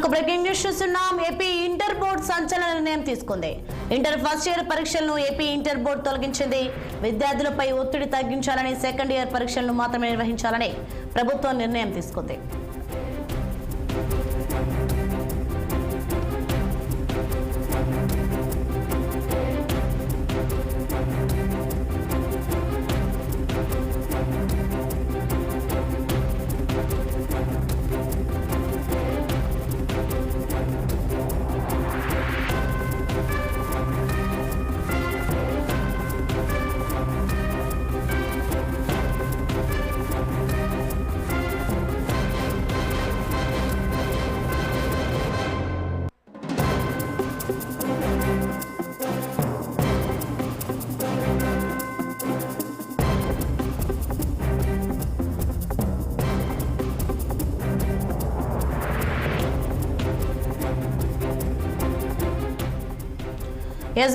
Breaking news చూస్తున్నాం. AP inter board సంచలన నిర్ణయం తీసుకుంది. ఇంటర్ ఫస్ట్ ఇయర్ పరీక్షలను ఏపీ ఇంటర్ బోర్డు తొలగించింది. విద్యార్థులపై ఒత్తిడి తగ్గించాలని సెకండ్ ఇయర్ పరీక్షలను మాత్రమే నిర్వహించాలని ప్రభుత్వం నిర్ణయం తీసుకుంది.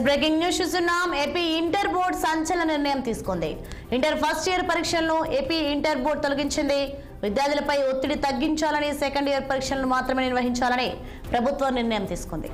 బ్రేకింగ్ న్యూస్ చూస్తున్నాం. ఏపీ ఇంటర్ బోర్డు సంచలన నిర్ణయం తీసుకుంది. ఇంటర్ ఫస్ట్ ఇయర్ పరీక్షలను ఏపీ ఇంటర్ బోర్డు తొలగించింది. విద్యార్థులపై ఒత్తిడి తగ్గించాలని సెకండ్ ఇయర్ పరీక్షలను మాత్రమే నిర్వహించాలని ప్రభుత్వం నిర్ణయం తీసుకుంది.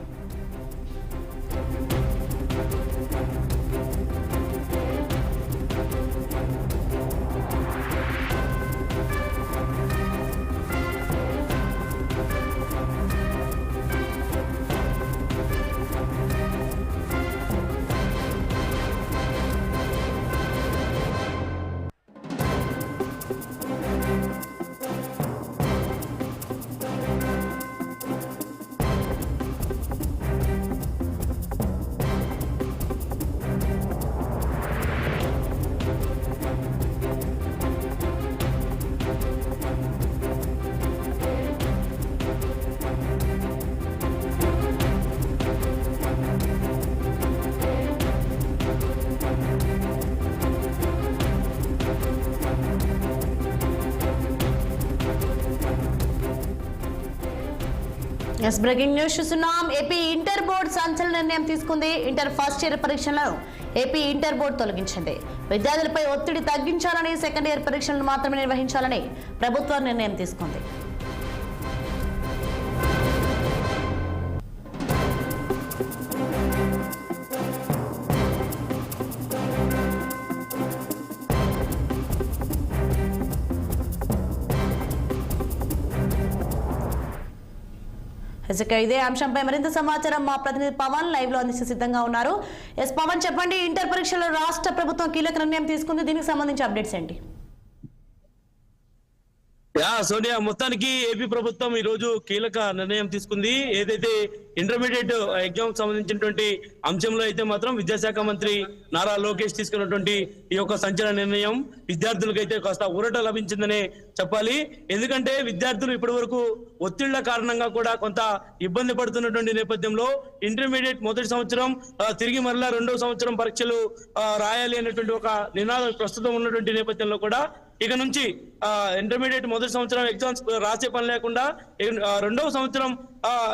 బ్రేకింగ్ న్యూస్ చూస్తున్నాం. ఏపీ ఇంటర్ బోర్డు సంచలన నిర్ణయం తీసుకుంది. ఇంటర్ ఫస్ట్ ఇయర్ పరీక్షలను ఏపీ ఇంటర్ బోర్డు తొలగించింది. విద్యార్థులపై ఒత్తిడి తగ్గించాలని సెకండ్ ఇయర్ పరీక్షలను మాత్రమే నిర్వహించాలని ప్రభుత్వం నిర్ణయం తీసుకుంది. ఇదే అంశంపై మరింత సమాచారం మా ప్రతినిధి పవన్ లైవ్ లో అందించే సిద్ధంగా ఉన్నారు. పవన్, చెప్పండి, ఇంటర్ పరీక్షలో రాష్ట్ర ప్రభుత్వం కీలక నిర్ణయం తీసుకుంది. దీనికి సంబంధించి అప్డేట్స్ ఏంటి? సోనియా, మొత్తానికి ఏపీ ప్రభుత్వం ఈ రోజు కీలక నిర్ణయం తీసుకుంది. ఏదైతే ఇంటర్మీడియట్ ఎగ్జామ్ సంబంధించినటువంటి అంశంలో అయితే మాత్రం విద్యాశాఖ మంత్రి నారా లోకేష్ తీసుకున్నటువంటి ఈ యొక్క సంచలన నిర్ణయం విద్యార్థులకైతే కాస్త ఊరట లభించిందనే చెప్పాలి. ఎందుకంటే విద్యార్థులు ఇప్పటి వరకు ఒత్తిళ్ల కారణంగా కూడా కొంత ఇబ్బంది పడుతున్నటువంటి నేపథ్యంలో ఇంటర్మీడియట్ మొదటి సంవత్సరం తిరిగి మరలా రెండవ సంవత్సరం పరీక్షలు రాయాలి అనేటువంటి ఒక నినాదం ప్రస్తుతం ఉన్నటువంటి నేపథ్యంలో కూడా ఇక నుంచి ఇంటర్మీడియట్ మొదటి సంవత్సరం ఎగ్జామ్స్ రాసే పని లేకుండా రెండవ సంవత్సరం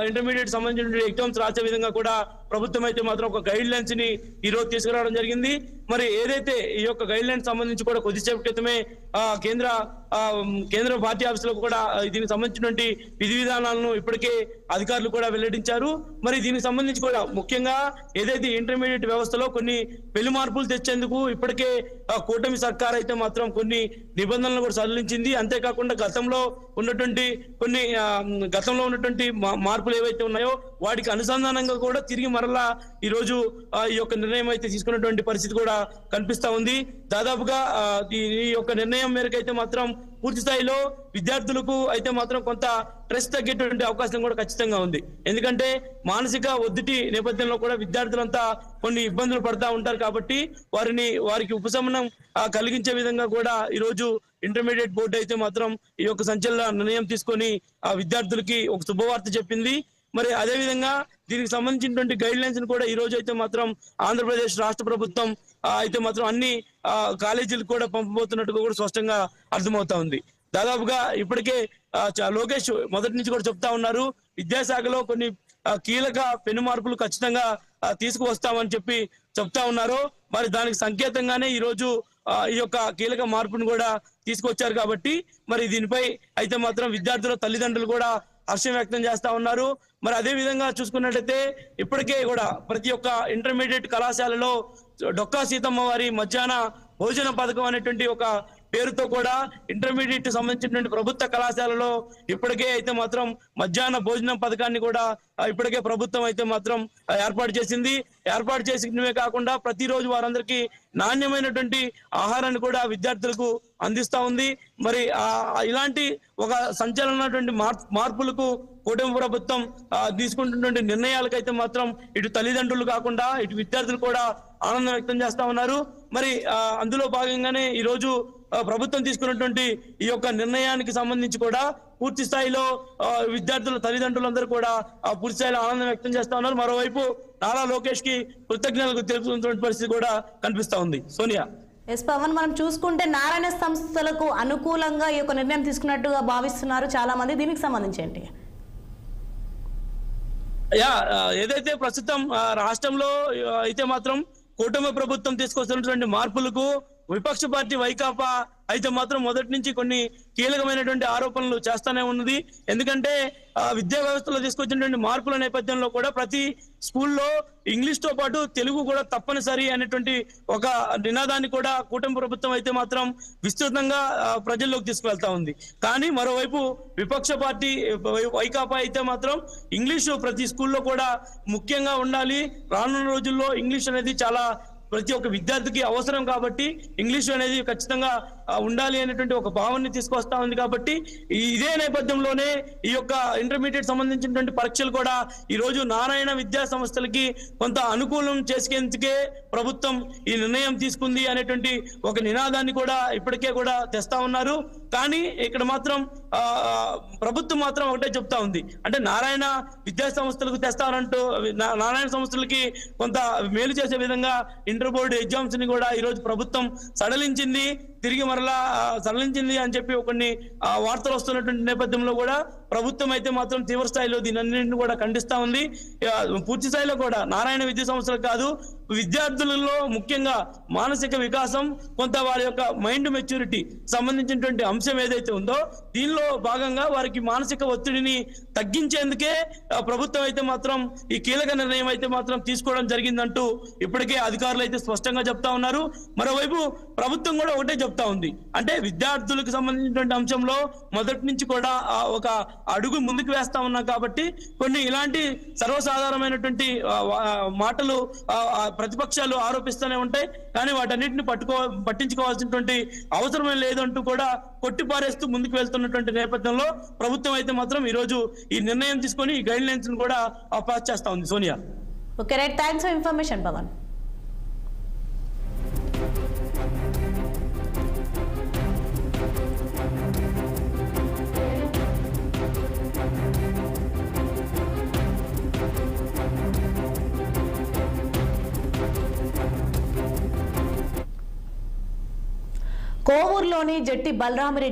ఇంటర్మీడియట్ సంబంధించిన ఎగ్జామ్స్ రాసే విధంగా కూడా ప్రభుత్వం అయితే మాత్రం ఒక గైడ్ లైన్స్ ని ఈ రోజు తీసుకురావడం జరిగింది. మరి ఏదైతే ఈ యొక్క గైడ్ లైన్స్ సంబంధించి కూడా కొద్దిసేపు క్రితమే కేంద్ర పార్టీ ఆఫీసులో కూడా దీనికి సంబంధించినటువంటి విధి విధానాలను ఇప్పటికే అధికారులు కూడా వెల్లడించారు. మరి దీనికి సంబంధించి కూడా ముఖ్యంగా ఏదైతే ఇంటర్మీడియట్ వ్యవస్థలో కొన్ని పెను మార్పులు తెచ్చేందుకు ఇప్పటికే కూటమి సర్కార్ అయితే మాత్రం కొన్ని నిబంధనలు కూడా సడలించింది. అంతేకాకుండా గతంలో ఉన్నటువంటి మార్పులు ఏవైతే ఉన్నాయో వాటికి అనుసంధానంగా కూడా తిరిగి మరలా ఈ రోజు ఈ యొక్క నిర్ణయం అయితే తీసుకున్నటువంటి పరిస్థితి కూడా కనిపిస్తా ఉంది. దాదాపుగా ఈ యొక్క నిర్ణయం మేరకు అయితే మాత్రం పూర్తి స్థాయిలో విద్యార్థులకు అయితే మాత్రం కొంత స్ట్రెస్ తగ్గేటువంటి అవకాశం కూడా ఖచ్చితంగా ఉంది. ఎందుకంటే మానసిక ఒత్తిడి నేపథ్యంలో కూడా విద్యార్థులంతా కొన్ని ఇబ్బందులు పడతా ఉంటారు కాబట్టి వారికి ఉపశమనం కలిగించే విధంగా కూడా ఈ రోజు ఇంటర్మీడియట్ బోర్డు అయితే మాత్రం ఈ యొక్క సంచలన నిర్ణయం తీసుకొని విద్యార్థులకి ఒక శుభవార్త చెప్పింది. మరి అదే విధంగా దీనికి సంబంధించినటువంటి గైడ్ లైన్స్ కూడా ఈ రోజు అయితే మాత్రం ఆంధ్రప్రదేశ్ రాష్ట్ర ప్రభుత్వం అయితే మాత్రం అన్ని కాలేజీలకు కూడా పంపబోతున్నట్టుగా కూడా స్పష్టంగా అర్థమవుతా ఉంది. దాదాపుగా ఇప్పటికే లోకేష్ మొదటి నుంచి కూడా చెప్తా ఉన్నారు, విద్యాశాఖలో కొన్ని కీలక పెను మార్పులు ఖచ్చితంగా తీసుకువస్తామని చెప్పి చెప్తా ఉన్నారు. మరి దానికి సంకేతంగానే ఈ రోజు ఈ యొక్క కీలక మార్పును కూడా తీసుకొచ్చారు. కాబట్టి మరి దీనిపై అయితే మాత్రం విద్యార్థుల తల్లిదండ్రులు కూడా హర్షం వ్యక్తం చేస్తా ఉన్నారు. మరి అదే విధంగా చూసుకున్నట్టయితే ఇప్పటికే కూడా ప్రతి ఒక్క ఇంటర్మీడియట్ కళాశాలలో డొక్కా సీతమ్మ వారి మధ్యాహ్న భోజన పథకం అనేటువంటి ఒక పేరుతో కూడా ఇంటర్మీడియట్ సంబంధించినటువంటి ప్రభుత్వ కళాశాలలో ఇప్పటికే అయితే మాత్రం మధ్యాహ్న భోజనం పథకాన్ని కూడా ఇప్పటికే ప్రభుత్వం అయితే మాత్రం ఏర్పాటు చేసింది. ఏర్పాటు చేసినవే కాకుండా ప్రతిరోజు వారందరికీ నాణ్యమైనటువంటి ఆహారాన్ని కూడా విద్యార్థులకు అందిస్తా ఉంది. మరి ఇలాంటి ఒక సంచలనటువంటి మార్పులకు కూటమి ప్రభుత్వం తీసుకుంటున్నటువంటి నిర్ణయాలకైతే మాత్రం ఇటు తల్లిదండ్రులు కాకుండా ఇటు విద్యార్థులు కూడా ఆనందం వ్యక్తం చేస్తా ఉన్నారు. మరి అందులో భాగంగానే ఈ రోజు ప్రభుత్వం తీసుకున్నటువంటి ఈ యొక్క నిర్ణయానికి సంబంధించి కూడా పూర్తి స్థాయిలో విద్యార్థుల తల్లిదండ్రులందరూ కూడా పూర్తి స్థాయిలో ఆనందం వ్యక్తం చేస్తా ఉన్నారు. మరోవైపు నారా లోకేష్ కి కృతజ్ఞతలు తెలుపుతున్నటువంటి పరిస్థితి కూడా కనిపిస్తా ఉంది. సోనియా. ఎస్ పవన్, మనం చూసుకుంటే నారాయణ సంస్థలకు అనుకూలంగా ఈ యొక్క నిర్ణయం తీసుకున్నట్టుగా భావిస్తున్నారు చాలా మంది. దీనికి సంబంధించి ఏంటి? ఏదైతే ప్రస్తుతం రాష్ట్రంలో అయితే మాత్రం కూటమి ప్రభుత్వం తీసుకొస్తున్నటువంటి మార్పులకు విపక్ష పార్టీ వైకాపా అయితే మాత్రం మొదటి నుంచి కొన్ని కీలకమైనటువంటి ఆరోపణలు చేస్తానే ఉన్నది. ఎందుకంటే విద్యా వ్యవస్థలో తీసుకొచ్చినటువంటి మార్పుల నేపథ్యంలో కూడా ప్రతి స్కూల్లో ఇంగ్లీష్ తో పాటు తెలుగు కూడా తప్పనిసరి అనేటువంటి ఒక నినాదాన్ని కూడా కూటమి ప్రభుత్వం అయితే మాత్రం విస్తృతంగా ప్రజల్లోకి తీసుకువెళ్తా ఉంది. కానీ మరోవైపు విపక్ష పార్టీ వైకాపా అయితే మాత్రం ఇంగ్లీషు ప్రతి స్కూల్లో కూడా ముఖ్యంగా ఉండాలి, రానున్న రోజుల్లో ఇంగ్లీష్ అనేది చాలా ప్రతి ఒక్క విద్యార్థికి అవసరం కాబట్టి ఇంగ్లీష్ అనేది ఖచ్చితంగా ఉండాలి అనేటువంటి ఒక భావాన్ని తీసుకొస్తా ఉంది. కాబట్టి ఇదే నేపథ్యంలోనే ఈ యొక్క ఇంటర్మీడియట్ సంబంధించినటువంటి పరీక్షలు కూడా ఈ రోజు నారాయణ విద్యా సంస్థలకి కొంత అనుకూలం చేసుకేందుకే ప్రభుత్వం ఈ నిర్ణయం తీసుకుంది అనేటువంటి ఒక నినాదాన్ని కూడా ఇప్పటికే కూడా తెస్తా ఉన్నారు. కానీ ఇక్కడ మాత్రం ప్రభుత్వం మాత్రం ఒకటే చెప్తా ఉంది, అంటే నారాయణ విద్యా సంస్థలకు తెస్తారంటూ నారాయణ సంస్థలకి కొంత మేలు చేసే విధంగా ఇంటర్ బోర్డు ఎగ్జామ్స్ ని కూడా ఈ రోజు ప్రభుత్వం సడలించింది, తిరిగి మరలా సడలించింది అని చెప్పి కొన్ని వార్తలు వస్తున్నటువంటి నేపథ్యంలో కూడా ప్రభుత్వం అయితే మాత్రం తీవ్ర స్థాయిలో దీనన్నింటిని కూడా ఖండిస్తా ఉంది. పూర్తి స్థాయిలో కూడా నారాయణ విద్యా సంస్థలు కాదు, విద్యార్థులలో ముఖ్యంగా మానసిక వికాసం, కొంత వారి యొక్క మైండ్ మెచ్యూరిటీ సంబంధించినటువంటి అంశం ఏదైతే ఉందో దీనిలో భాగంగా వారికి మానసిక ఒత్తిడిని తగ్గించేందుకే ప్రభుత్వం అయితే మాత్రం ఈ కీలక నిర్ణయం అయితే మాత్రం తీసుకోవడం జరిగిందంటూ ఇప్పటికే అధికారులు అయితే స్పష్టంగా చెప్తా ఉన్నారు. మరోవైపు ప్రభుత్వం కూడా ఒకటే చెప్తా ఉంది, అంటే విద్యార్థులకు సంబంధించినటువంటి అంశంలో మొదటి నుంచి కూడా ఒక అడుగు ముందుకు వేస్తా ఉన్నాం కాబట్టి కొన్ని ఇలాంటి సర్వసాధారణమైనటువంటి మాటలు ప్రతిపక్షాలు ఆరోపిస్తూనే ఉంటాయి, కానీ వాటన్నిటిని పట్టించుకోవాల్సినటువంటి అవసరమే లేదంటూ కూడా కొట్టిపారేస్తూ ముందుకు వెళ్తున్నటువంటి నేపథ్యంలో ప్రభుత్వం అయితే మాత్రం ఈ రోజు ఈ నిర్ణయం తీసుకొని ఈ గైడ్ లైన్స్ కూడా పాస్ చేస్తా ఉంది. Sonia. Okay right, thanks for information Pavan. కోవూరులోని జట్టి బలరామిరెడ్డి